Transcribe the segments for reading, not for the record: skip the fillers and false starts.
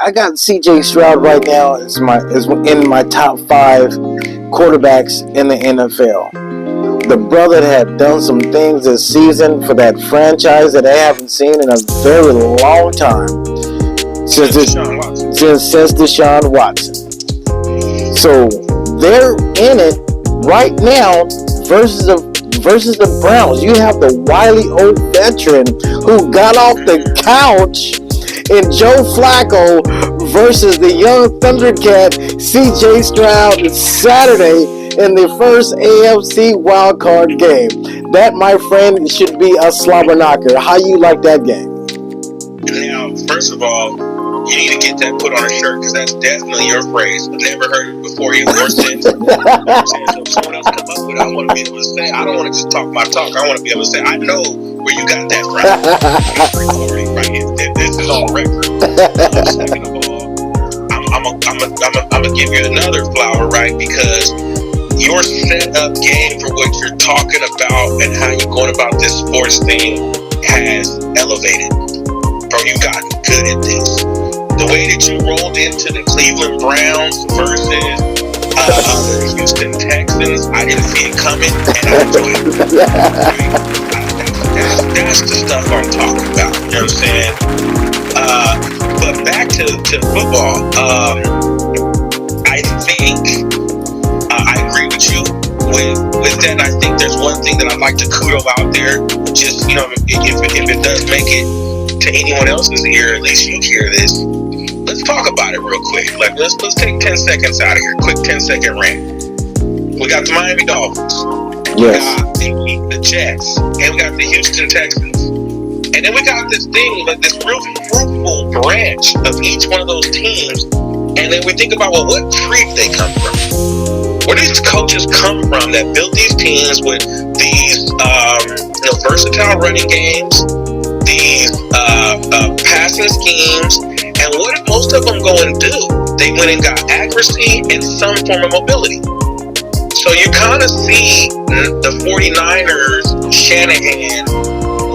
I got C.J. Stroud right now is in my top 5 quarterbacks in the NFL. The brother had done some things this season for that franchise that I haven't seen in a very long time since Deshaun Watson. So they're in it right now versus the Browns. You have the wily old veteran who got off the couch in Joe Flacco versus the young Thundercat C.J. Stroud Saturday in the first AFC wildcard game. That, my friend, should be a slobber knocker. How you like that game? Now, first of all, you need to get that put on a shirt because that's definitely your phrase. I've never heard it before you or since. So if someone else come up with it, I want to be able to say, I don't want to just talk my talk. I want to be able to say, I know where you got that from. Right here. This is all record. Second of all, I'm gonna give you another flower, right? Because your setup game for what you're talking about and how you're going about this sports thing has elevated. Bro, you got good at this. The way that you rolled into the Cleveland Browns versus the Houston Texans, I didn't see it coming, and I enjoyed it. That's the stuff I'm talking about. You know what I'm saying? But back to football. I think I agree with you with that. I think there's one thing that I'd like to kudo out there. Just, you know, if it does make it to anyone else's ear, at least you hear this. Let's talk about it real quick. Like, let's take 10 seconds out of here. Quick 10-second rant. We got the Miami Dolphins. Yes. We got the Jets. And we got the Houston Texans. And then we got this thing, like this real fruitful branch of each one of those teams. And then we think about, well, what tree they come from? Where do these coaches come from that built these teams with these versatile running games, these passing schemes, and what did most of them go and do? They went and got accuracy and some form of mobility. So you kind of see the 49ers, Shanahan,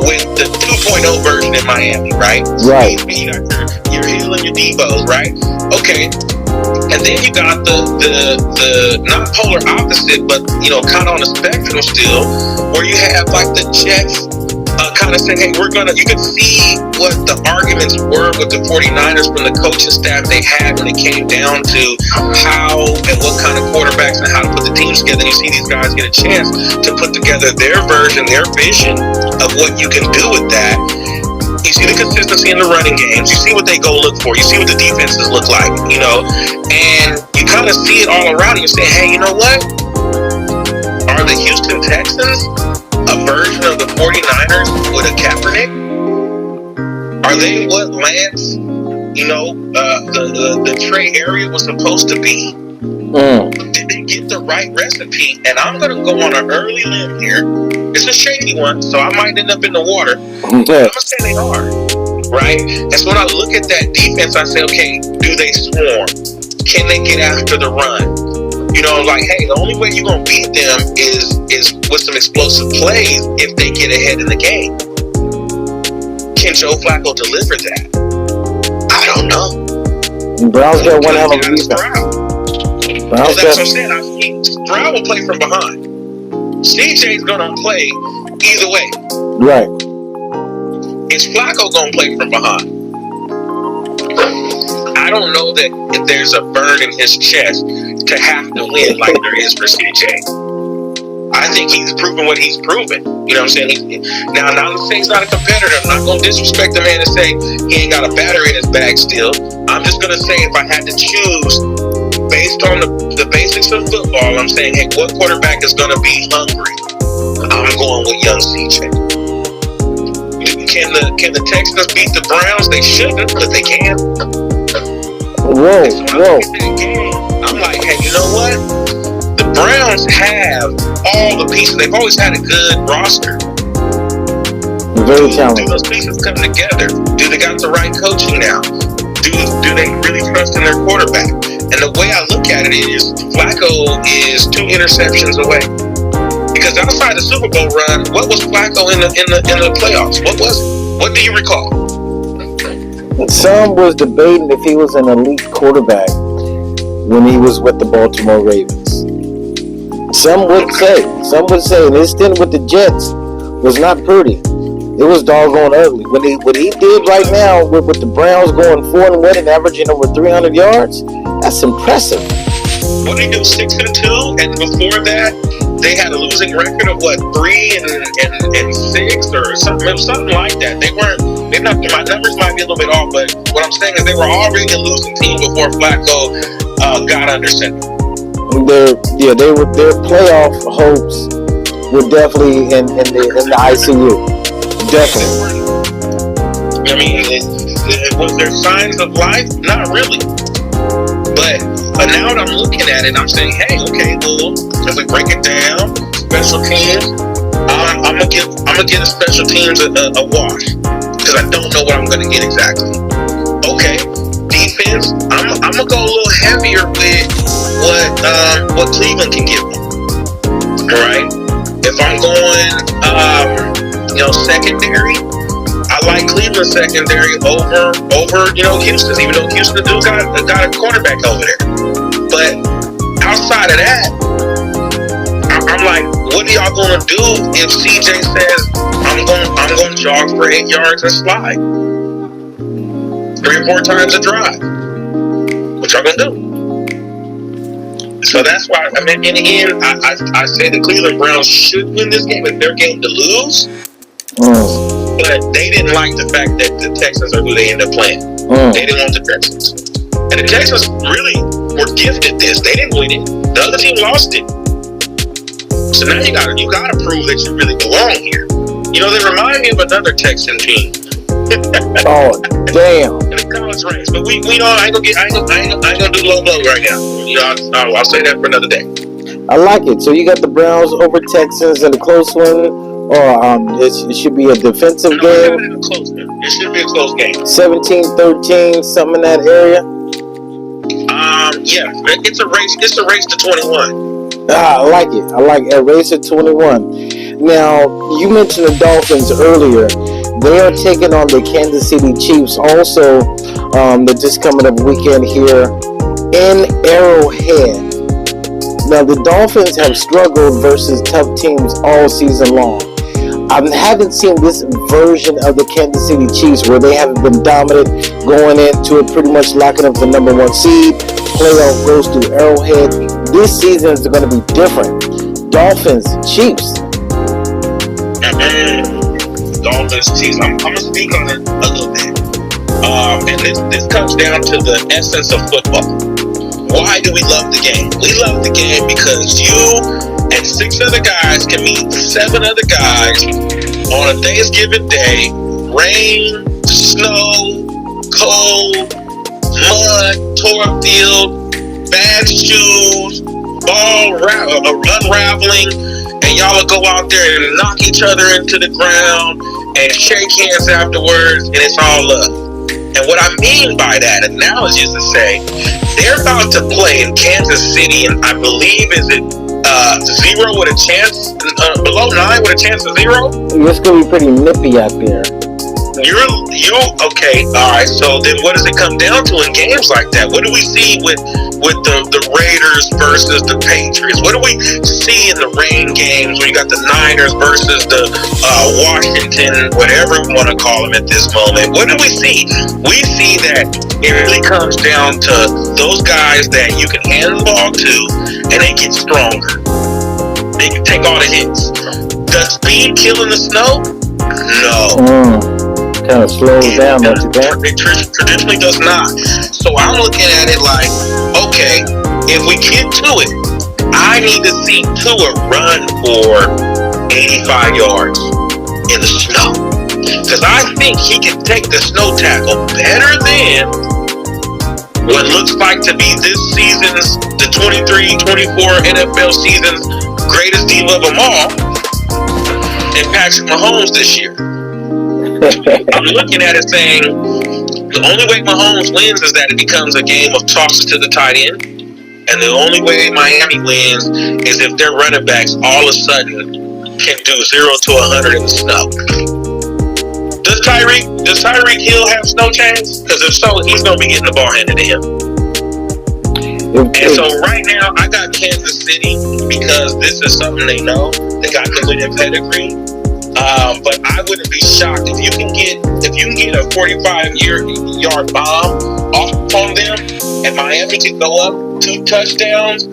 with the 2.0 version in Miami, right? Right. You got your Hill and your Devos, right? Okay. And then you got the not polar opposite, but, you know, kind of on the spectrum still, where you have like the Jets kind of saying, hey, you could see what the arguments were with the 49ers from the coaching staff they had when it came down to how and what kind of quarterbacks and how to put the teams together. And you see these guys get a chance to put together their version, their vision of what you can do with that. You see the consistency in the running games. You see what they go look for. You see what the defenses look like, you know, and you kind of see it all around. And you say, hey, you know what? Are the Houston Texans a version of the 49ers with a Kaepernick? Are they what Lance, you know, the Trey area was supposed to be? Did they get the right recipe? And I'm going to go on an early limb here. It's a shaky one, so I might end up in the water. I'm going to say they are, right? And so when I look at that defense, I say, okay, do they swarm? Can they get after the run? You know, like, hey, the only way you're going to beat them is with some explosive plays if they get ahead in the game. Can Joe Flacco deliver that? I don't know. Browns got one hell of a defense. Well, that's what I'm saying. Stroud will play from behind. CJ's going to play either way. Right. Is Flacco going to play from behind? I don't know that if there's a burn in his chest to have to win like there is for CJ. I think he's proven what he's proven. You know what I'm saying? Now, not to say he's not a competitor. I'm not going to disrespect the man and say he ain't got a battery in his bag still. I'm just going to say if I had to choose based on the basics of football, I'm saying, hey, what quarterback is going to be hungry? I'm going with young CJ. Can the Texans beat the Browns? They shouldn't, but they can. Whoa. I'm like, hey, you know what? The Browns have all the pieces. They've always had a good roster. Very talented. Do those pieces come together? Do they got the right coaching now? Do they really trust in their quarterback? And the way I look at it is, Flacco is 2 interceptions away. Because outside the Super Bowl run, what was Flacco in the playoffs? What was it? What do you recall? Some was debating if he was an elite quarterback when he was with the Baltimore Ravens. Some would say, and his stint with the Jets was not pretty. It was doggone ugly. What he did right now with the Browns going 4-1 and averaging over 300 yards, that's impressive. What did he do? 6-2, and before that, they had a losing record of 3-6 or something like that. My numbers might be a little bit off, but what I'm saying is they were already a losing team before Flacco got under center. Their playoff hopes were definitely in the ICU. Definitely. I mean, was there signs of life? Not really. But now that I'm looking at it, I'm saying, hey, okay, well, as I break it down, special teams, I'm gonna give the special teams a wash because I don't know what I'm gonna get exactly. Okay, defense, I'm gonna go a little heavier with what Cleveland can give me. All right, if I'm going, secondary. I like Cleveland secondary over Houston's, even though Houston got a cornerback over there. But outside of that, I'm like, what are y'all gonna do if CJ says I'm gonna jog for 8 yards and slide 3 or 4 times a drive? What y'all gonna do? So that's why in the end, I say the Cleveland Browns should win this game. It's their game to lose. But they didn't like the fact that the Texans are who they end up playing. They didn't want the Texans. And the Texans really were gifted this. They didn't win it. The other team lost it. So now you gotta prove that you really belong here. They remind me of another Texan team. Oh, damn. In the college ranks. But we know I ain't gonna do low blow right now. I'll say that for another day. I like it. So you got the Browns over Texans in a close one. Or it should be a defensive game. It should be a close game. 17-13, something in that area. Yeah, it's a race. It's a race to 21. I like it. I like a race to 21. Now you mentioned the Dolphins earlier. They are taking on the Kansas City Chiefs. Also, they're just coming up weekend here in Arrowhead. Now the Dolphins have struggled versus tough teams all season long. I haven't seen this version of the Kansas City Chiefs where they haven't been dominant going into it, pretty much locking up the number 1 seed. Playoff goes to Arrowhead. This season is going to be different. Dolphins, Chiefs. Dolphins, Chiefs. I'm going to speak on it a little bit. And this comes down to the essence of football. Why do we love the game? We love the game because you and 6 other guys can meet 7 other guys on a Thanksgiving day. Rain, snow, cold, mud, tore up field, bad shoes, ball unraveling, and y'all will go out there and knock each other into the ground and shake hands afterwards, and it's all love. And what I mean by that analogy is to say they're about to play in Kansas City, and I believe is it 0 with a chance, below 9 with a chance of 0. It's gonna be pretty nippy out there. You okay? All right. So then, what does it come down to in games like that? What do we see with the Raiders versus the Patriots? What do we see in the rain games when you got the Niners versus the Washington, whatever we want to call them at this moment? What do we see? We see that it really comes down to those guys that you can hand the ball to, and they get stronger. They can take all the hits. Does speed kill in the snow? No. Kind of slows down, don't you think? It traditionally does not. So I'm looking at it like, okay, if we get to it, I need to see Tua run for 85 yards in the snow. Because I think he can take the snow tackle better than what looks like to be this season's, the 23-24 NFL season's greatest diva of them all, and Patrick Mahomes this year. I'm looking at it saying the only way Mahomes wins is that it becomes a game of tosses to the tight end, and the only way Miami wins is if their running backs all of a sudden can do 0 to 100 in the snow. The Does Tyreek Hill have no chance? Because if so, he's going to be getting the ball handed to him. And so right now, I got Kansas City because this is something they know. They got the winning pedigree. But I wouldn't be shocked if you can get a 45-yard bomb off on them, and Miami can go up 2 touchdowns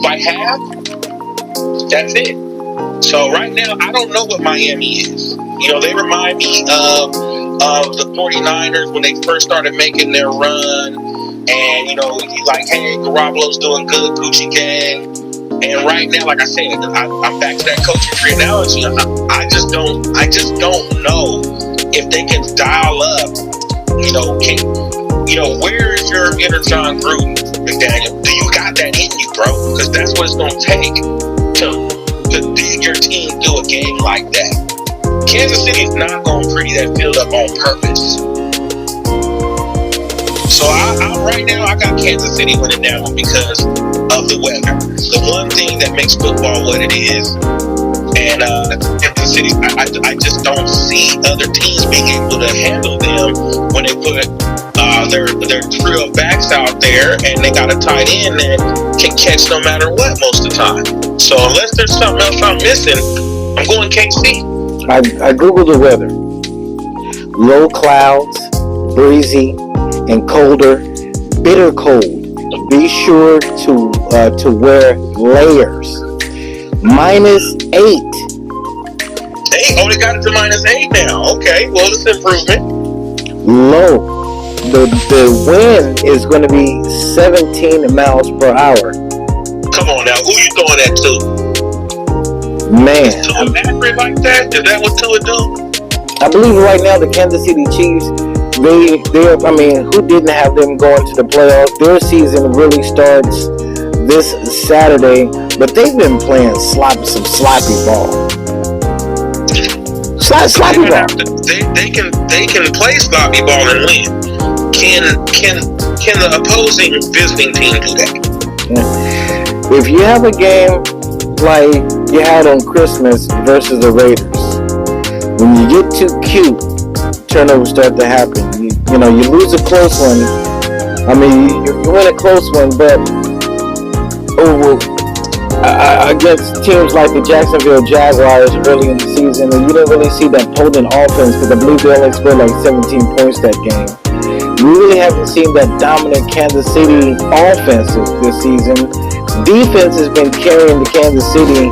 by half. That's it. So right now, I don't know what Miami is. You know, they remind me of the 49ers when they first started making their run. And, you know, you like, hey, Garoppolo's doing good, Gucci Gang. And right now, like I said, I'm back to that coaching tree analogy. I just don't know if they can dial up, where is your inner John Gruden, McDaniel? Do you got that in you, bro? Because that's what it's going to take to your team do a game like that. Kansas City is not going to pretty that field up on purpose. So right now, I got Kansas City winning that one because of the weather. The one thing that makes football what it is, and Kansas City, I just don't see other teams being able to handle them when they put their trio of backs out there and they got a tight end that can catch no matter what most of the time. So unless there's something else I'm missing, I'm going KC. I googled the weather. Low clouds, breezy, and colder, bitter cold. Be sure to wear layers. -8. Hey, oh, they got it to -8 now. Okay, well, it's improvement. Low. The wind is going to be 17 miles per hour. Come on now, who you throwing that to? Man. Is Tua accurate like that? Is that what Tua do? I believe right now the Kansas City Chiefs, who didn't have them going to the playoffs? Their season really starts this Saturday, but they've been playing some sloppy ball. Sloppy ball. They can play sloppy ball and win. Can the opposing visiting team do that? If you have a game like you had on Christmas versus the Raiders, when you get too cute, turnovers start to happen. You lose a close one. I mean, you win a close one, but against teams like the Jacksonville Jaguars early in the season, and you didn't really see that potent offense because I believe they only scored like 17 points that game. We really haven't seen that dominant Kansas City offense this season. Defense has been carrying the Kansas City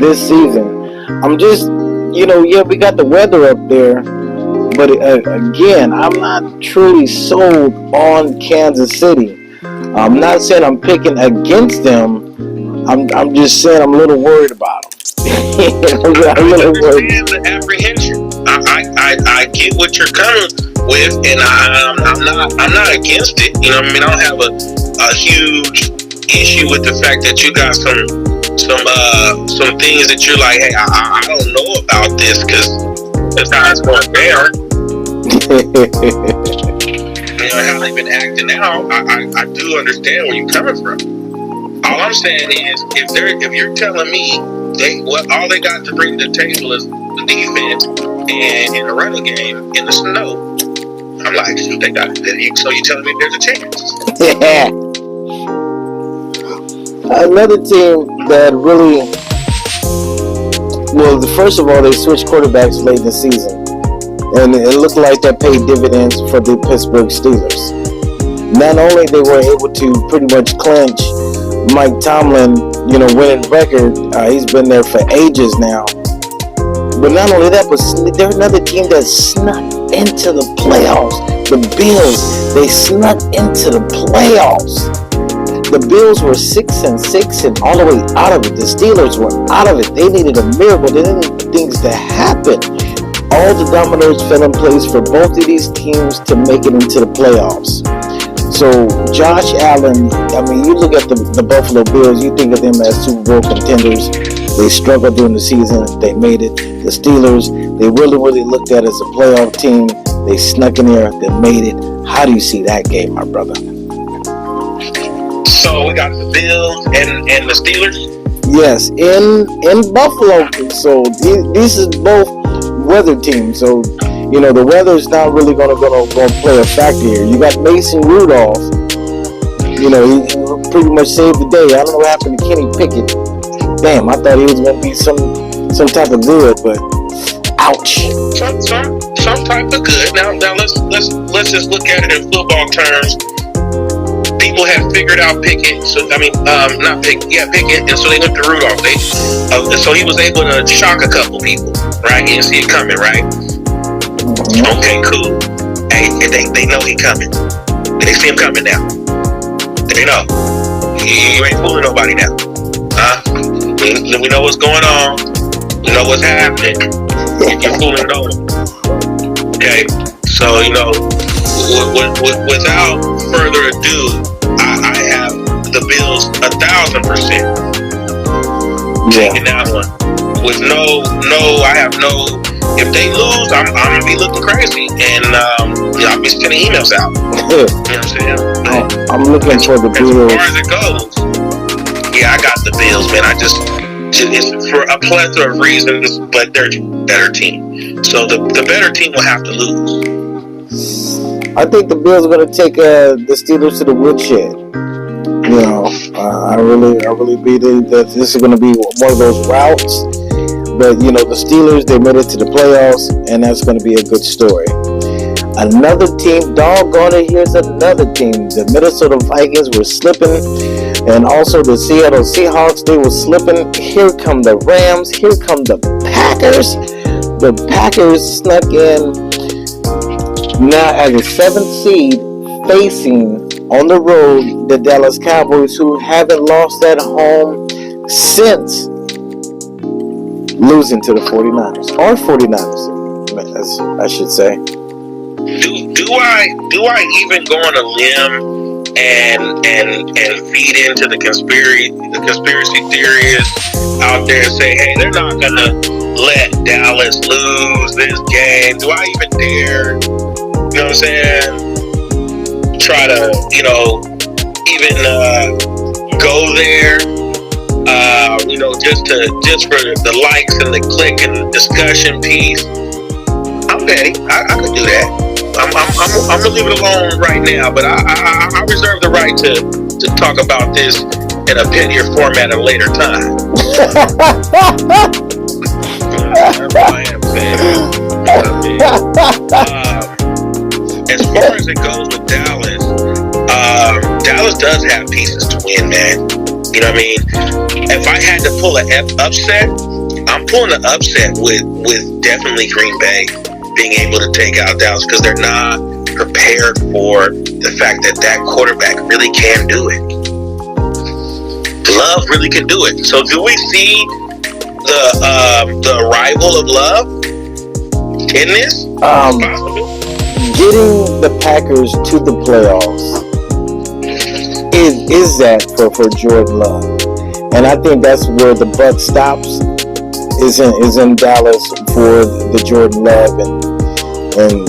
this season. I'm just, we got the weather up there. But again, I'm not truly sold on Kansas City. I'm not saying I'm picking against them. I'm just saying I'm a little worried about them. I understand the apprehension. I get what you're coming with, and I'm not against it. I don't have a huge issue with the fact that you got some things that you're like, hey, I don't know about this because that's how it's going down. How they've been acting out, I do understand where you're coming from. All I'm saying is, if you're telling me all they got to bring to the table is the defense and in the running game in the snow, I'm like, shoot, they got it. So you're telling me there's a chance? Yeah. Another team that really, first of all, they switched quarterbacks late in the season. And it looked like that paid dividends for the Pittsburgh Steelers. Not only they were able to pretty much clinch Mike Tomlin, winning record. He's been there for ages now. But not only that, but they're another team that snuck into the playoffs. The Bills, they snuck into the playoffs. The Bills were 6-6 and all the way out of it. The Steelers were out of it. They needed a miracle. They needed things to happen. All the dominoes fell in place for both of these teams to make it into the playoffs. So Josh Allen, you look at the Buffalo Bills, you think of them as Super Bowl contenders. They struggled during the season. They made it. The Steelers, they really looked at as a playoff team. They snuck in there. They made it. How do you see that game, my brother? So we got the Bills and the Steelers? Yes, in Buffalo. So these is both weather team. So, the weather's not really gonna play a factor here. You got Mason Rudolph. He pretty much saved the day. I don't know what happened to Kenny Pickett. Damn, I thought he was gonna be some type of good, but ouch. Some type of good. Now let's just look at it in football terms. People had figured out Pickett, not Pickett, Pickett, and so they went to Rudolph. So he was able to shock a couple people, right? He didn't see it coming, right? Okay, cool. Hey, they know he coming. They see him coming now. They know. You ain't fooling nobody now. We know what's going on. We know what's happening. You're fooling no one. Okay, so without further ado, I have the Bills 1,000% taking that one. With I have no. If they lose, I'm gonna be looking crazy, and I'll be sending emails out. You know what I'm saying? I'm looking for the Bills. As far as it goes, I got the Bills, man. It's for a plethora of reasons, but they're a better team. So the better team will have to lose. I think the Bills are going to take the Steelers to the woodshed. I really believe that this is going to be one of those routes. But, the Steelers, they made it to the playoffs, and that's going to be a good story. Another team, doggone it, here's another team. The Minnesota Vikings were slipping, and also the Seattle Seahawks, they were slipping. Here come the Rams. Here come the Packers. The Packers snuck in now as a 7th seed, facing on the road the Dallas Cowboys, who haven't lost at home since losing to the 49ers, or 49ers, I should say. Do I even go on a limb and feed into the conspiracy theorists out there and say, hey, they're not gonna let Dallas lose this game? Do I even dare? You know what I'm saying? Try to, even go there. Just for the likes and the click and the discussion piece. I'm petty. I could do that. I'm gonna leave it alone right now, but I reserve the right to talk about this in a pettier format at a later time. That's all I am saying. As far as it goes with Dallas, Dallas does have pieces to win, man. You know what I mean? If I had to pull an upset, I'm pulling an upset with definitely Green Bay being able to take out Dallas, because they're not prepared for the fact that quarterback really can do it. Love really can do it. So do we see the arrival of Love in this? Getting the Packers to the playoffs is that for Jordan Love, and I think that's where the buck stops. Is in Dallas for the Jordan Love, and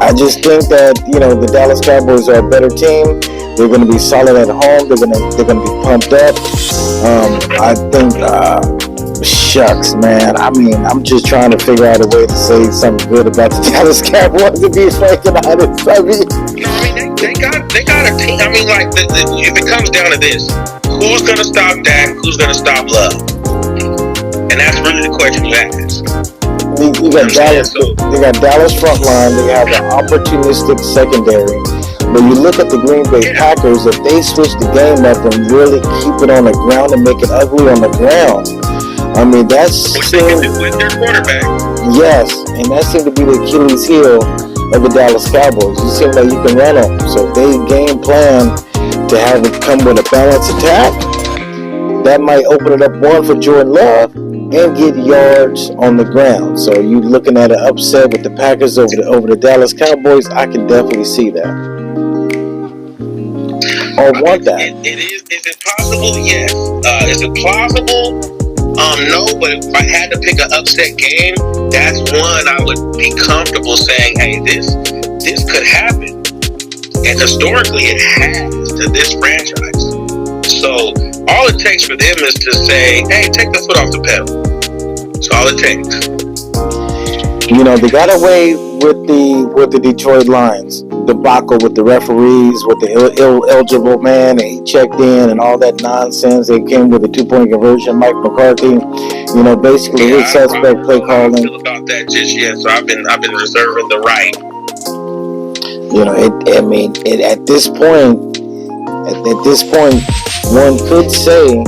I just think that the Dallas Cowboys are a better team. They're going to be solid at home. They're going to be pumped up. I think. Shucks, man. I mean, I'm just trying to figure out a way to say something good about the Dallas Cowboys, to be frank and honest. They got a team. I mean, if it comes down to this, who's going to stop Dak? Who's going to stop Love? And that's really the question you ask. You got Dallas. They got Dallas front line. They have an opportunistic secondary. But you look at the Green Bay Packers, if they switch the game up and really keep it on the ground and make it ugly on the ground, I mean, that's which they can do with their quarterback. Yes, and that seemed to be the Achilles heel of the Dallas Cowboys. You seem like you can run them. So if they game plan to have it come with a balanced attack, that might open it up one for Jordan Love and get yards on the ground. So you looking at an upset with the Packers over the Dallas Cowboys, I can definitely see that. Or want that. It is. Is it possible? Yes. Is it plausible? No, but if I had to pick an upset game, that's one I would be comfortable saying, hey, this could happen. And historically, it has to this franchise. So all it takes for them is to say, hey, take the foot off the pedal. That's all it takes. You know, they got away with the Detroit Lions debacle with the referees, with the eligible man, and he checked in and all that nonsense. They came with a 2-point conversion. Mike McCarthy, you know, basically his suspect play calling. I don't feel about that just yet, so I've been reserving the right. You know, at this point, one could say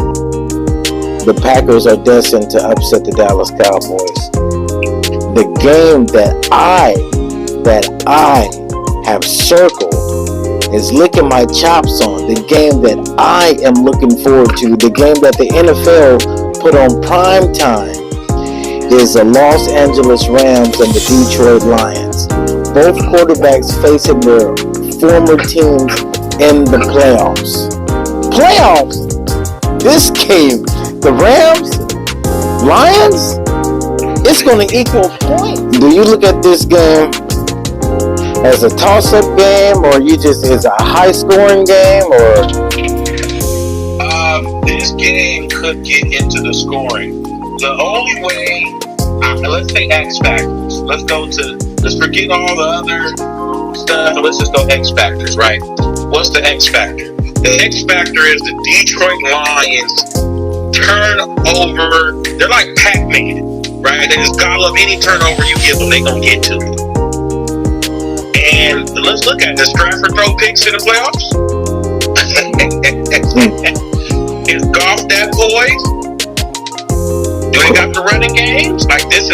the Packers are destined to upset the Dallas Cowboys. The game that I have circled is licking my chops on. The game that I am looking forward to, the game that the NFL put on prime time, is the Los Angeles Rams and the Detroit Lions. Both quarterbacks facing their former teams in the playoffs. This game, the Rams, Lions, it's going to equal points. Do you look at this game as a toss-up game, or is a high-scoring game, or? This game could get into the scoring. The only way, let's say X factors. Let's forget all the other stuff. Let's just go X factors, right? What's the X factor? The X factor is the Detroit Lions turnover. They're like Pac-Man. Right, they just gobble up any turnover you give them, they gonna get to it. And let's look at, does Stratford throw picks in the playoffs? Is Goff that poised? Do they got the running games? Like it's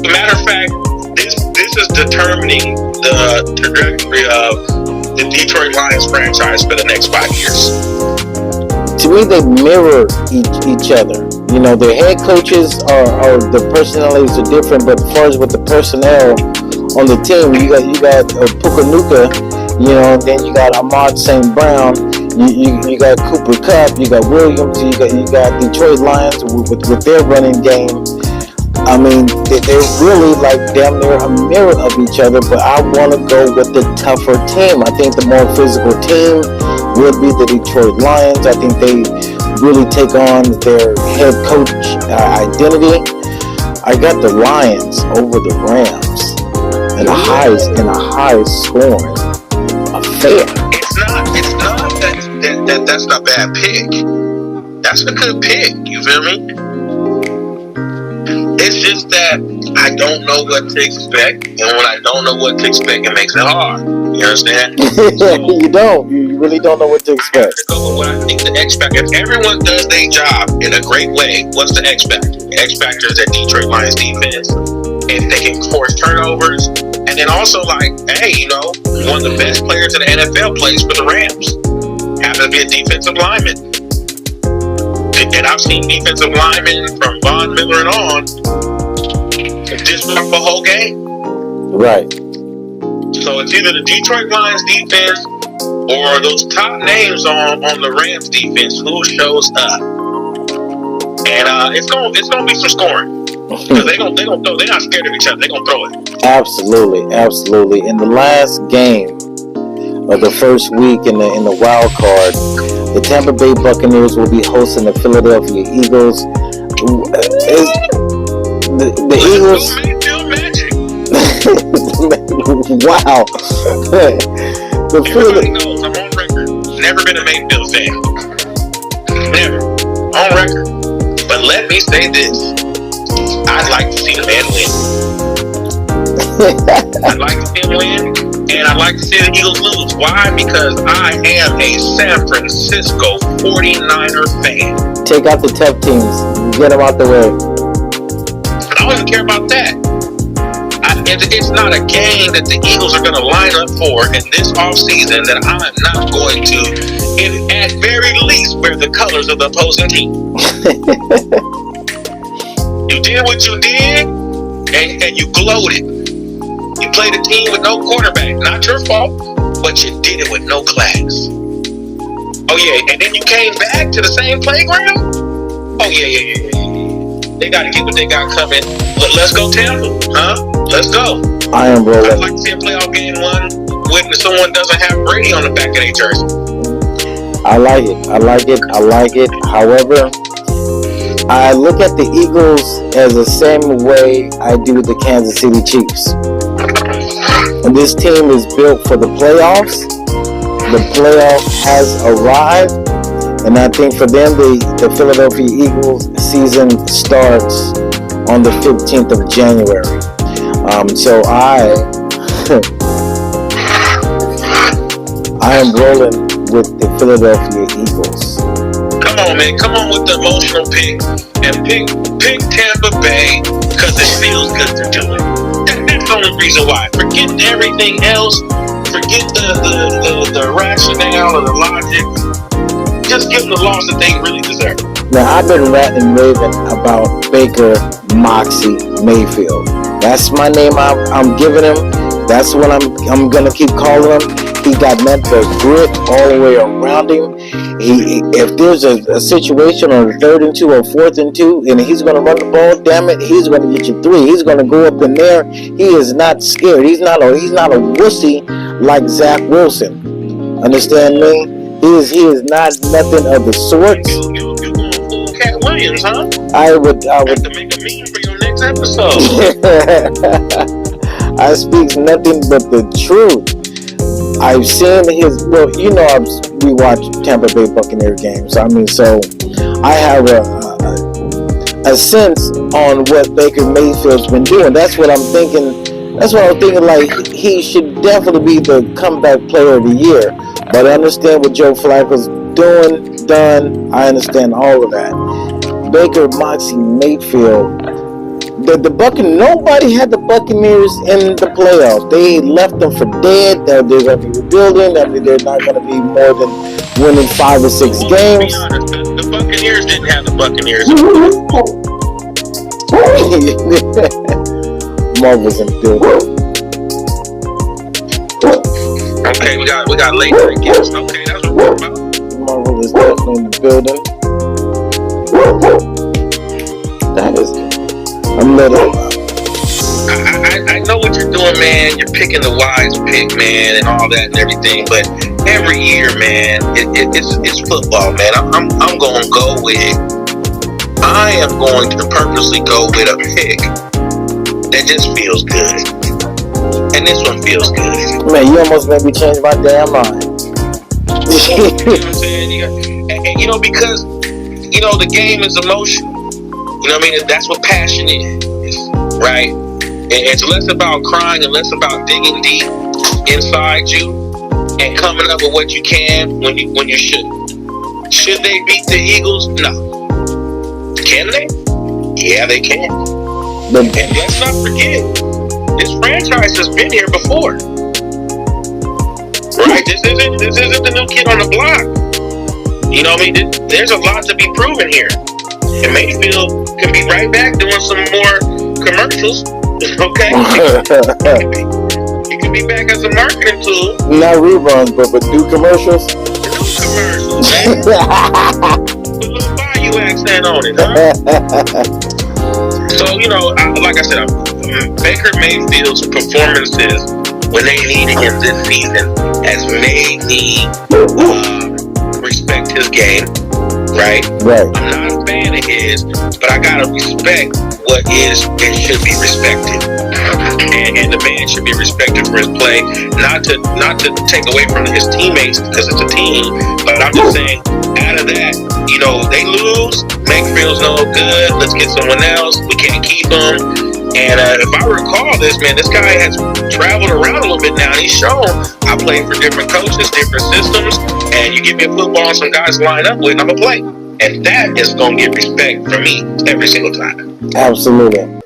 matter of fact, this is determining the trajectory of the Detroit Lions franchise for the next 5 years. To me, they mirror each other. You know, their head coaches are the personalities are different, but as far as with the personnel on the team, you got Pukanuka, you know, then you got Ahmad St. Brown, you got Cooper Kupp, you got Williams, you got Detroit Lions with their running game. I mean, they're really like damn near a mirror of each other, but I want to go with the tougher team. I think the more physical team would be the Detroit Lions. I think they really take on their head coach identity. I got the Lions over the Rams in a high scoring affair. That's not a bad pick. That's a good pick. You feel me? It's just that I don't know what to expect, and when I don't know what to expect, it makes it hard. You understand? You don't. You really don't know what to expect. I have to go with what I think the X factor. If everyone does their job in a great way, what's the X factor? The X factor is that Detroit Lions defense. If they can force turnovers, and then also like, hey, you know, one of the best players in the NFL plays for the Rams. Happens to be a defensive lineman. And I've seen defensive linemen from Von Miller and on disrupt the whole game. Right. So it's either the Detroit Lions defense or those top names on the Rams defense who shows up. And it's gonna be some scoring. Because they're gonna throw. They're not scared of each other. They're gonna throw it. Absolutely. In the last game of the first week in the wild card, the Tampa Bay Buccaneers will be hosting the Philadelphia Eagles. The Eagles. Wow. Everybody knows I'm on record. Never been a Mayfield fan. Never. On record. But let me say this. I'd like to see the man win. I'd like to see him win. And I'd like to see the Eagles lose. Why? Because I am a San Francisco 49er fan. Take out the tough teams. Get them out the way. I don't even care about that. It's not a game that the Eagles are going to line up for in this offseason that I'm not going to, at very least, wear the colors of the opposing team. You did what you did, and you gloated. You played a team with no quarterback. Not your fault, but you did it with no class. Oh, yeah, and then you came back to the same playground? Oh, yeah. They got to get what they got coming. Let's go, Tampa. Huh? Let's go. I am rolling. I'd like to see a playoff game one when someone doesn't have Brady on the back of their jersey. I like it. However, I look at the Eagles as the same way I do the Kansas City Chiefs. And this team is built for the playoffs. The playoff has arrived. And I think for them, the Philadelphia Eagles season starts on the 15th of January. So I am rolling with the Philadelphia Eagles. Come on, man. Come on with the emotional pick. And pick Tampa Bay because it feels good to do it. That's the only reason why. Forget everything else. Forget the rationale or the logic. Just give them the loss that they really deserve. Now, I've been ranting and raving about Baker Moxie Mayfield. That's my name I'm giving him. That's what I'm going to keep calling him. He got mental grit all the way around him. If there's a situation on 3rd and 2 or 4th and 2, and he's going to run the ball, damn it, he's going to get you 3. He's going to go up in there. He is not scared. He's not a wussy like Zach Wilson. Understand me? He is not nothing of the sort. You going full Cat Williams, huh? I would have to make a meme for your next episode. I speak nothing but the truth. I've seen we watch Tampa Bay Buccaneer games. I mean, so I have a sense on what Baker Mayfield's been doing. That's what I'm thinking. That's what I was thinking. Like, he should definitely be the comeback player of the year. But I understand what Joe Flacco's done. I understand all of that. Baker Moxie Mayfield. The Buccaneers, nobody had the Buccaneers in the playoffs. They left them for dead. They're going to be rebuilding. I mean, they're not going to be more than winning 5 or 6 games. To be honest, the Buccaneers didn't have the Buccaneers. Marvel's in the building. Okay, we got late night guests. Okay, that's what we're about. Marvel is definitely in the building. That is a little. I know what you're doing, man. You're picking the wise pick, man, and all that and everything. But every year, man, it's football, man. I'm going to go with. I am going to purposely go with a pick that just feels good. And this one feels good. Man, you almost made me change my damn mind. You know what I'm saying? And because, the game is emotion. You know what I mean? That's what passion is, right? And it's less about crying and less about digging deep inside you and coming up with what you can when you shouldn't. Should they beat the Eagles? No. Can they? Yeah, they can. And let's not forget, this franchise has been here before, right? This isn't the new kid on the block. You know what I mean? There's a lot to be proven here. And Mayfield can be right back doing some more commercials. Okay, he can be back as a marketing tool. Not reruns, but do commercials. Do commercials, man. Put a little Bayou accent on it, huh? So, like I said, Baker Mayfield's performances when they needed him this season has made me respect his game, right? Right. I'm not a fan of his, but I gotta respect what is and should be respected. And the man should be respected for his play, not to take away from his teammates because it's a team, but I'm just saying, out of that, they lose, Mayfield's no good, let's get someone else, we can't keep him. And if I recall this guy has traveled around a little bit now, and he's shown I played for different coaches, different systems, and you give me a football and some guys line up with, I'm going to play. And that is going to get respect from me every single time. Absolutely.